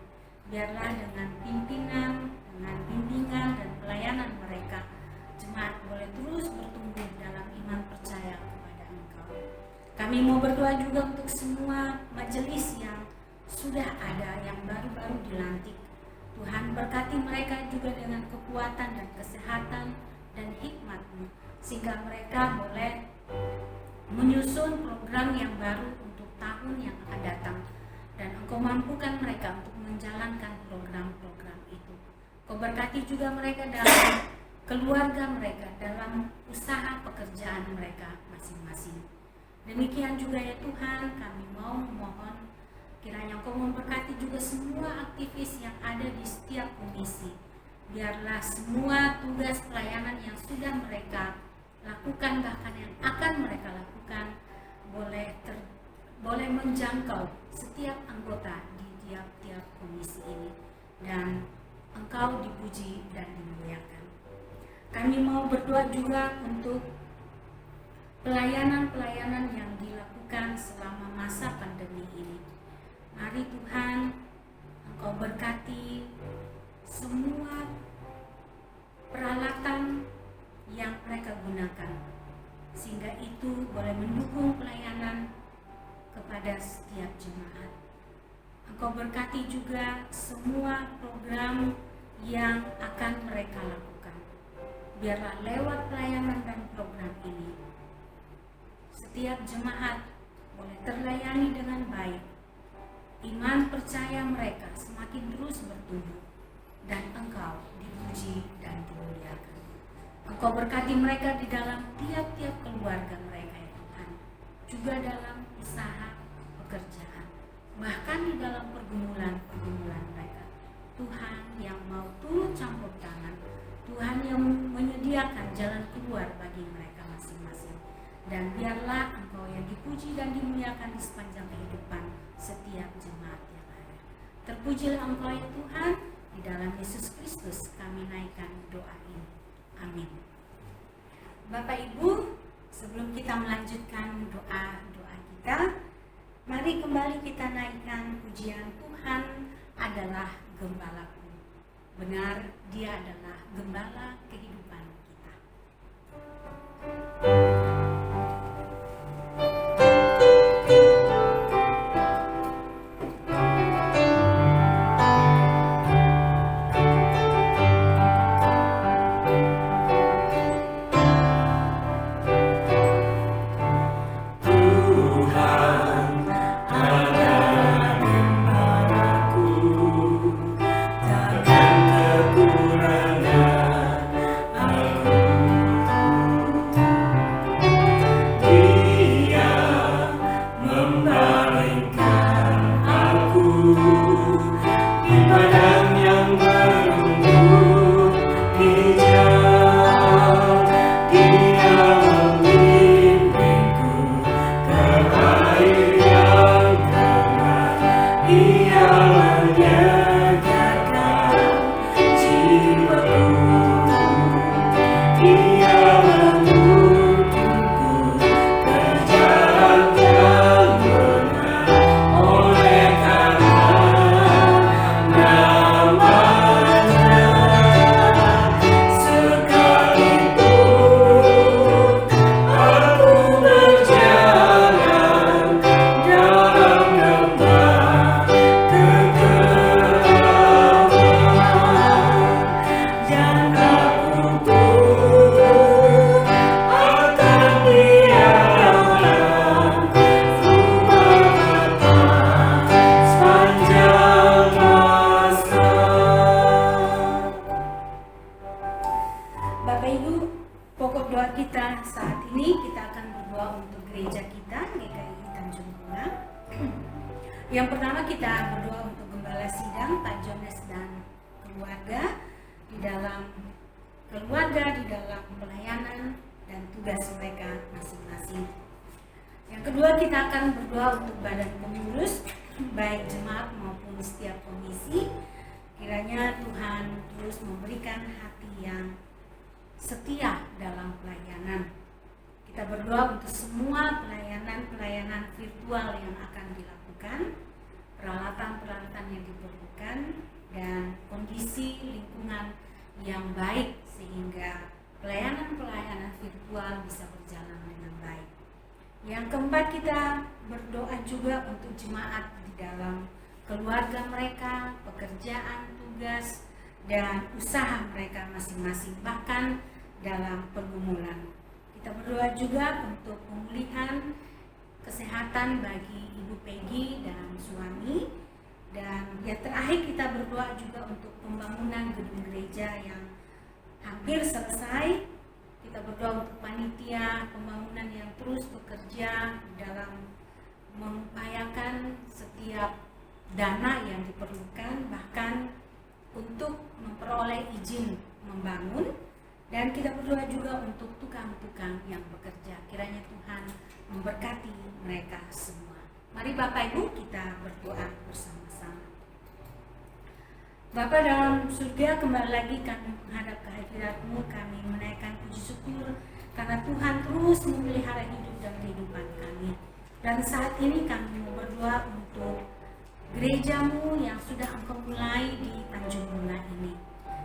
Biarlah dengan pimpinan, dengan bimbingan dan pelayanan mereka, jemaat boleh terus bertumbuh dalam iman percaya kepada Engkau. Kami mau berdoa juga untuk semua majelis yang sudah ada, yang baru-baru dilantik. Tuhan berkati mereka juga dengan kekuatan dan kesehatan dan hikmat-Mu, sehingga mereka boleh menyusun program yang baru untuk tahun yang akan datang, dan Engkau mampukan mereka untuk menjalankan program-program itu. Kau berkati juga mereka dalam keluarga mereka, dalam usaha pekerjaan mereka masing-masing. Demikian juga ya Tuhan, kami mau memohon kiranya Engkau memberkati juga semua aktivis yang ada di setiap komisi. Biarlah semua tugas pelayanan yang sudah mereka lakukan, bahkan yang akan mereka lakukan, boleh menjangkau setiap anggota di tiap-tiap komisi ini, dan Engkau dipuji dan dimuliakan. Kami mau berdoa juga untuk pelayanan-pelayanan yang dilakukan selama masa pandemi ini. Mari Tuhan, Engkau berkati semua peralatan yang mereka gunakan, sehingga itu boleh mendukung pelayanan kepada setiap jemaat. Engkau berkati juga semua program yang akan mereka lakukan. Biarlah lewat pelayanan dan program ini, setiap jemaat boleh terlayani dengan baik. Iman percaya mereka semakin terus bertumbuh, dan Engkau dipuji dan dimuliakan. Engkau berkati mereka di dalam tiap-tiap keluarga mereka ya Tuhan, juga dalam usaha pekerjaan, bahkan di dalam pergumulan mereka. Tuhan yang mau turut campur tangan, Tuhan yang menyediakan jalan keluar bagi mereka masing-masing. Dan biarlah Engkau yang dipuji dan dimuliakan di sepanjang kehidupan setiap jemaat yang ada. Terpujilah Engkau ya Tuhan, di dalam Yesus Kristus kami naikkan doa ini. Amin. Bapak Ibu, sebelum kita melanjutkan doa-doa kita, mari kembali kita naikkan pujian Tuhan adalah gembalaku. Benar, Dia adalah gembala kehidupan kita. Yang pertama kita berdoa untuk Gembala Sidang, Pak Jones dan keluarga di dalam pelayanan dan tugas mereka masing-masing. Yang kedua kita akan berdoa untuk badan pengurus, baik jemaat maupun setiap komisi. Kiranya Tuhan terus memberikan hati yang setia dalam pelayanan. Kita berdoa untuk semua pelayanan virtual yang akan dilakukan, peralatan-peralatan yang diperlukan, dan kondisi lingkungan yang baik sehingga pelayanan-pelayanan virtual bisa berjalan dengan baik. Yang keempat, kita berdoa juga untuk jemaat di dalam keluarga mereka, pekerjaan, tugas, dan usaha mereka masing-masing, bahkan dalam pergumulan. Kita berdoa juga untuk pemulihan kesehatan bagi Ibu Peggy dan suami. Dan yang terakhir, kita berdoa juga untuk pembangunan gedung gereja yang hampir selesai. Kita berdoa untuk panitia pembangunan yang terus bekerja dalam mengupayakan setiap dana yang diperlukan, bahkan untuk memperoleh izin membangun. Dan kita berdoa juga untuk tukang-tukang yang bekerja. Kiranya Tuhan memberkati mereka semua. Mari Bapak Ibu kita berdoa bersama-sama. Bapa dalam surga, kembali lagi kami menghadap kehadirat-Mu, kami menaikkan puji syukur karena Tuhan terus memelihara hidup dan kehidupan kami. Dan saat ini kami mau berdoa untuk gereja-Mu yang sudah Engkau mulai di Tanjung Buna ini.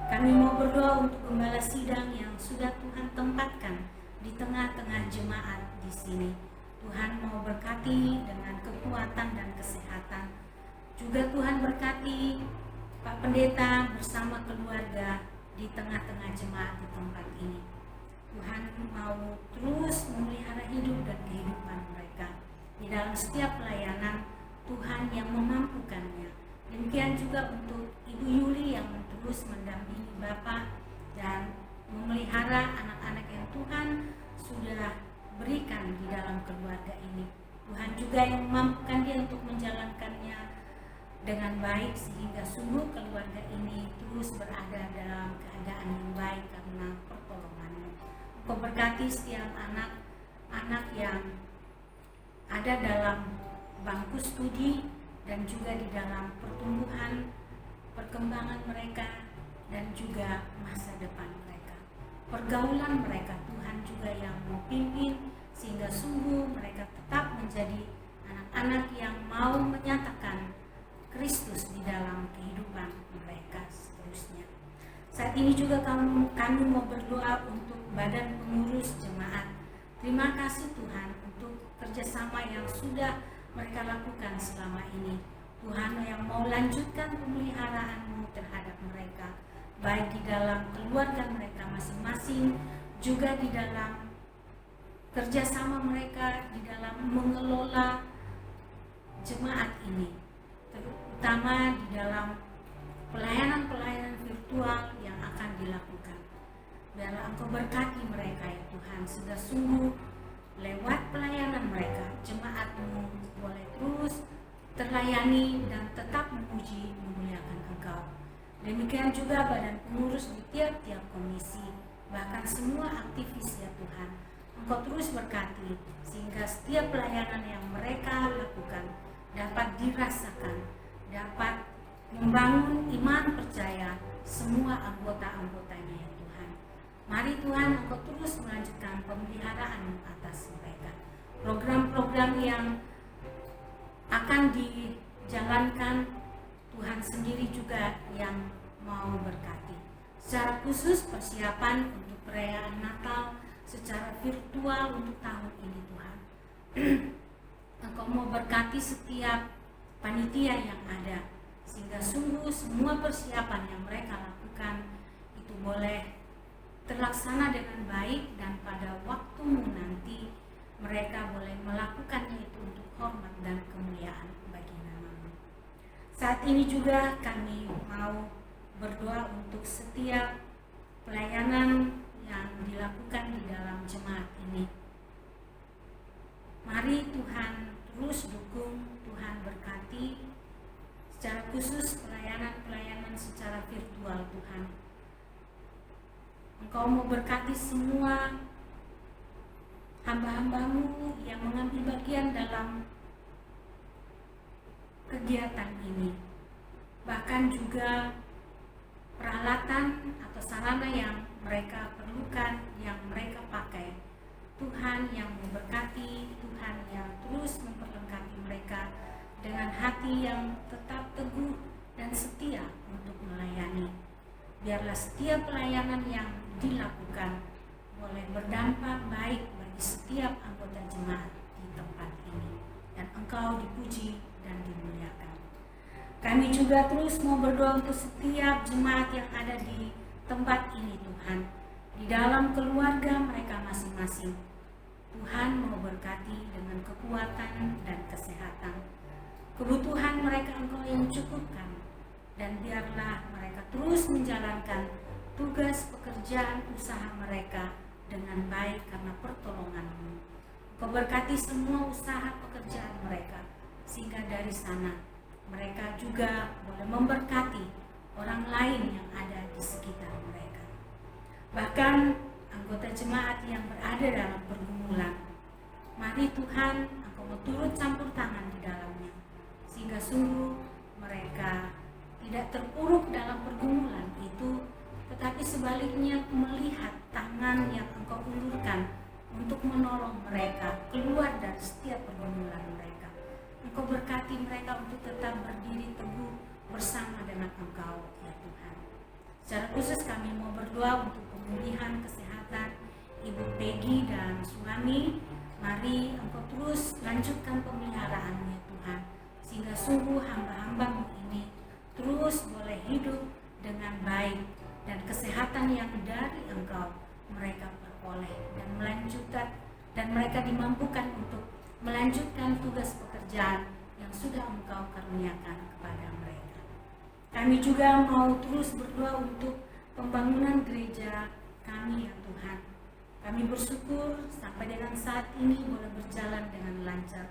Kami mau berdoa untuk gembala sidang yang sudah Tuhan tempatkan di tengah-tengah jemaat di sini. Tuhan mau berkati dengan kekuatan dan kesehatan. Juga Tuhan berkati Pak Pendeta bersama keluarga di tengah-tengah jemaat di tempat ini. Tuhan mau terus memelihara hidup dan kehidupan mereka. Di dalam setiap pelayanan, Tuhan yang memampukannya. Demikian juga untuk Ibu Yuli yang terus mendampingi Bapak dan memelihara anak-anak yang Tuhan sudah berikan di dalam keluarga ini. Tuhan juga yang memampukan dia untuk menjalankannya dengan baik sehingga sungguh keluarga ini terus berada dalam keadaan yang baik karena pertolongan-Mu. Engkau berkati setiap anak-anak yang ada dalam bangku studi dan juga di dalam pertumbuhan, perkembangan mereka, dan juga masa depan mereka. Pergaulan mereka Tuhan juga yang memimpin sehingga sungguh mereka tetap menjadi anak-anak yang mau menyatakan Kristus di dalam kehidupan mereka seterusnya. Saat ini juga kami mau berdoa untuk badan pengurus jemaat. Terima kasih Tuhan untuk kerjasama yang sudah mereka lakukan selama ini. Tuhan yang mau lanjutkan pemeliharaan-Mu terhadap mereka, baik di dalam keluarga mereka masing-masing, juga di dalam kerjasama mereka di dalam mengelola jemaat ini, terutama di dalam pelayanan-pelayanan virtual yang akan dilakukan. Biarlah Engkau berkati mereka ya Tuhan, sehingga sungguh lewat pelayanan mereka, jemaat-Mu boleh terus terlayani dan tetap memuji memuliakan Engkau. Demikian juga badan pengurus di tiap-tiap komisi, bahkan semua aktivis ya Tuhan, Engkau terus berkati sehingga setiap pelayanan yang mereka lakukan dapat dirasakan, dapat membangun iman percaya semua anggota-anggotanya ya Tuhan. Mari Tuhan, Engkau terus melanjutkan pemeliharaan atas mereka. Program-program yang akan dijalankan, Tuhan sendiri juga yang mau berkati. Secara khusus persiapan untuk perayaan Natal secara virtual untuk tahun ini Tuhan. Engkau mau berkati setiap panitia yang ada, sehingga sungguh semua persiapan yang mereka lakukan itu boleh terlaksana dengan baik, dan pada waktumu nanti mereka boleh melakukannya itu untuk hormat dan kemuliaan bagi nama-Mu. Saat ini juga kami mau berdoa untuk setiap pelayanan yang dilakukan di dalam jemaat ini. Mari Tuhan terus dukung, Tuhan berkati secara khusus pelayanan-pelayanan secara virtual Tuhan. Engkau mau berkati semua hamba-hamba-Mu yang mengambil bagian dalam kegiatan ini. Bahkan juga peralatan atau sarana yang mereka perlukan, yang mereka pakai Tuhan yang memberkati, Tuhan yang terus memperlengkapi mereka dengan hati yang tetap teguh dan setia untuk melayani. Biarlah setiap pelayanan yang dilakukan boleh berdampak baik bagi setiap anggota jemaat di tempat ini, dan Engkau dipuji dan dimuliakan. Kami juga terus mau berdoa untuk setiap jemaat yang ada di tempat ini, Tuhan, di dalam keluarga mereka masing-masing. Tuhan mau berkati dengan kekuatan dan kesehatan. Kebutuhan mereka Engkau yang cukupkan, dan biarlah mereka terus menjalankan tugas pekerjaan usaha mereka dengan baik karena pertolongan-Mu. Engkau berkati semua usaha pekerjaan mereka, sehingga dari sana mereka juga boleh memberkati orang lain yang ada di sekitar mereka. Bahkan anggota jemaat yang berada dalam pergumulan, mari Tuhan Engkau turut campur tangan di dalamnya, sehingga sungguh mereka tidak terpuruk dalam pergumulan itu, tetapi sebaliknya melihat tangan yang Engkau ulurkan untuk menolong mereka keluar dari setiap pergumulan mereka. Engkau berkati mereka untuk tetap berdiri teguh bersama dengan Engkau, ya Tuhan. Secara khusus kami mau berdoa untuk pemulihan kesehatan Ibu Peggy dan suami. Mari Engkau terus lanjutkan pemeliharaannya, Tuhan, sehingga sungguh hamba-hamba-Mu ini terus boleh hidup dengan baik, dan kesehatan yang dari Engkau mereka peroleh dan melanjutkan, dan mereka dimampukan untuk melanjutkan tugas pekerjaan yang sudah Engkau karuniakan kepada mereka. Kami juga mau terus berdoa untuk pembangunan gereja kami, ya Tuhan. Kami bersyukur sampai dengan saat ini boleh berjalan dengan lancar.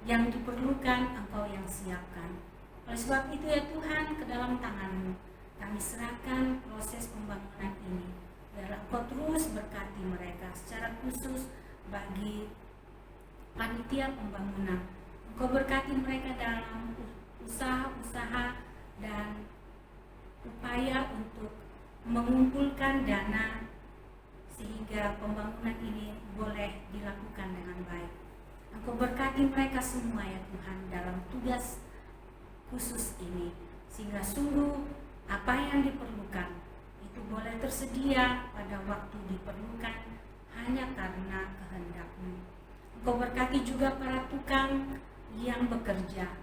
Yang diperlukan Engkau yang siapkan. Oleh sebab itu, ya Tuhan, ke dalam tangan-Mu kami serahkan proses pembangunan ini. Biarlah Engkau terus berkati mereka, secara khusus bagi panitia pembangunan. Engkau berkati mereka dalam usaha-usaha dan upaya untuk mengumpulkan dana sehingga pembangunan ini boleh dilakukan dengan baik. Engkau berkati mereka semua, ya Tuhan, dalam tugas khusus ini, sehingga sungguh apa yang diperlukan itu boleh tersedia pada waktu diperlukan hanya karena kehendak-Mu. Engkau berkati juga para tukang yang bekerja.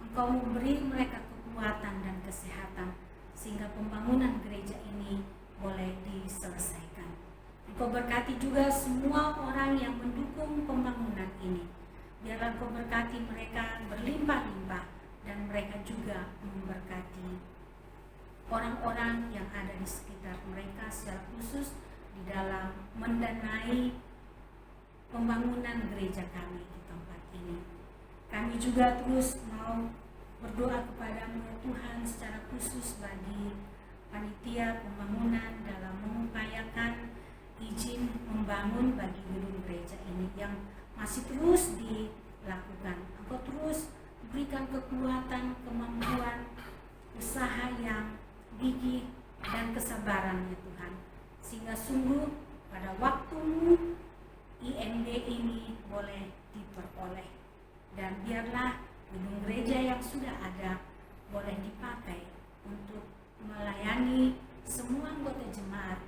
Engkau memberi mereka kekuatan dan kesehatan sehingga pembangunan gereja ini boleh diselesaikan. Engkau berkati juga semua orang yang mendukung pembangunan ini. Biarlah Engkau berkati mereka berlimpah-limpah, dan mereka juga memberkati orang-orang yang ada di sekitar mereka, secara khusus di dalam mendanai pembangunan gereja kami di tempat ini. Kami juga terus mau berdoa kepada-Mu, ya Tuhan, secara khusus bagi panitia pembangunan dalam mengupayakan izin membangun bagi gedung gereja ini yang masih terus dilakukan. Engkau terus berikan kekuatan, kemampuan, usaha yang gigih dan kesabaran, ya Tuhan, sehingga sungguh pada waktu-Mu IMB ini boleh diperoleh, dan biarlah gedung gereja yang sudah ada boleh dipakai untuk melayani semua anggota jemaat,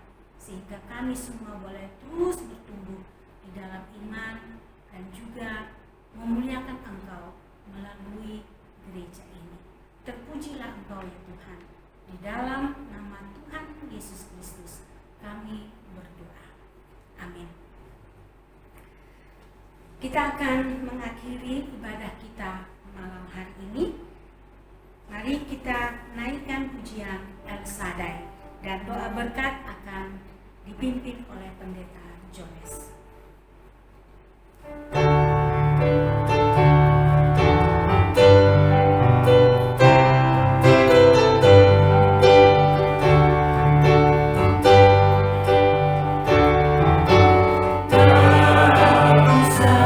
sehingga kami semua boleh terus bertumbuh di dalam iman dan juga memuliakan Engkau melalui gereja ini. Terpujilah Engkau, ya Tuhan. Di dalam nama Tuhan Yesus Kristus kami berdoa. Amin. Kita akan mengakhiri ibadah kita malam hari ini. Mari kita naikkan pujian El Shaddai, dan doa berkat akan dipimpin oleh Pendeta Jones. Tak usah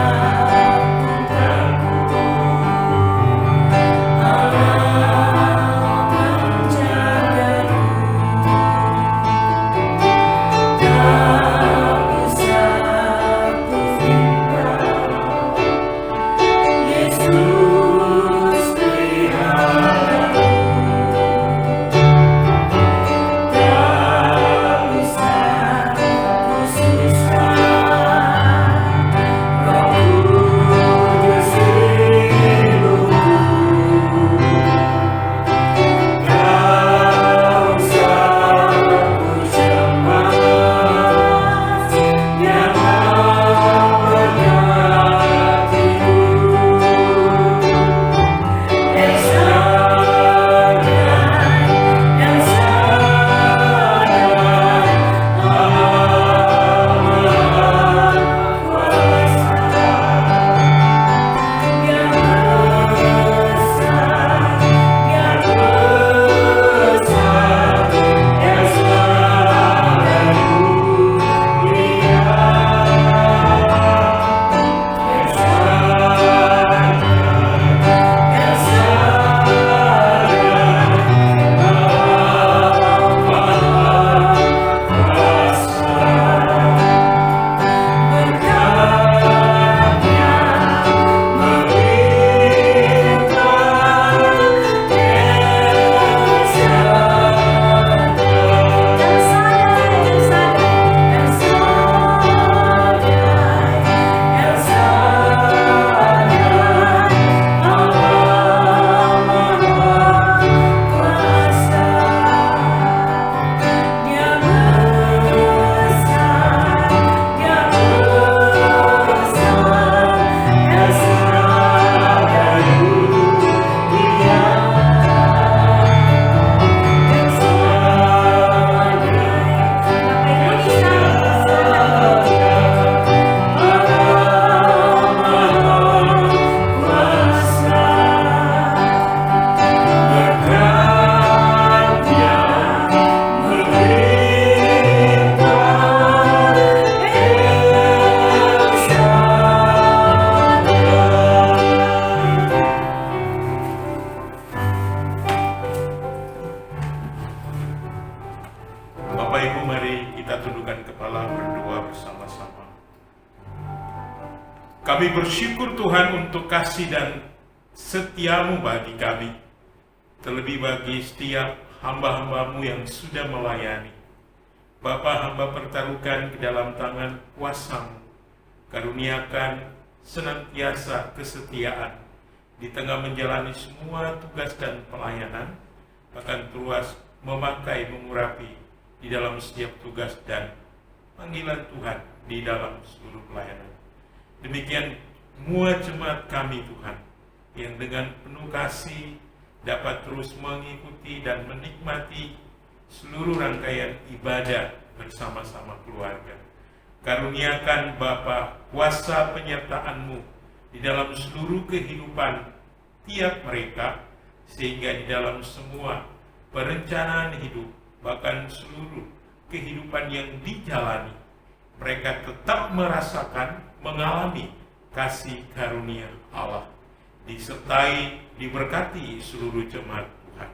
kita tundukkan kepala berdoa bersama-sama. Kami bersyukur Tuhan untuk kasih dan setia-Mu bagi kami, terlebih bagi setiap hamba-hamba-Mu yang sudah melayani. Bapa, hamba pertaruhkan ke dalam tangan kuasa-Mu, karuniakan senantiasa kesetiaan di tengah menjalani semua tugas dan pelayanan, bahkan terus memakai mengurapi di dalam setiap tugas dan panggilan Tuhan di dalam seluruh pelayanan. Demikian semua jemaat kami Tuhan, yang dengan penuh kasih dapat terus mengikuti dan menikmati seluruh rangkaian ibadah bersama-sama keluarga. Karuniakan Bapa kuasa penyertaan-Mu di dalam seluruh kehidupan tiap mereka, sehingga di dalam semua perencanaan hidup, bahkan seluruh kehidupan yang dijalani, mereka tetap merasakan, mengalami kasih karunia Allah, disertai, diberkati seluruh jemaat Tuhan.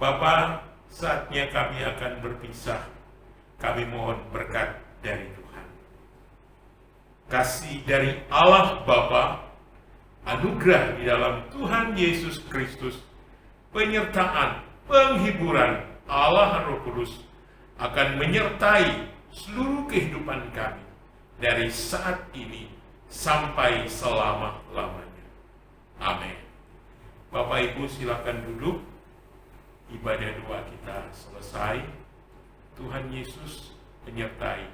Bapa, saatnya kami akan berpisah. Kami mohon berkat dari Tuhan. Kasih dari Allah Bapa, anugerah di dalam Tuhan Yesus Kristus, penyertaan, penghiburan Allah Roh Kudus akan menyertai seluruh kehidupan kami dari saat ini sampai selama-lamanya. Amin. Bapak Ibu silakan duduk. Ibadah doa kita selesai. Tuhan Yesus menyertai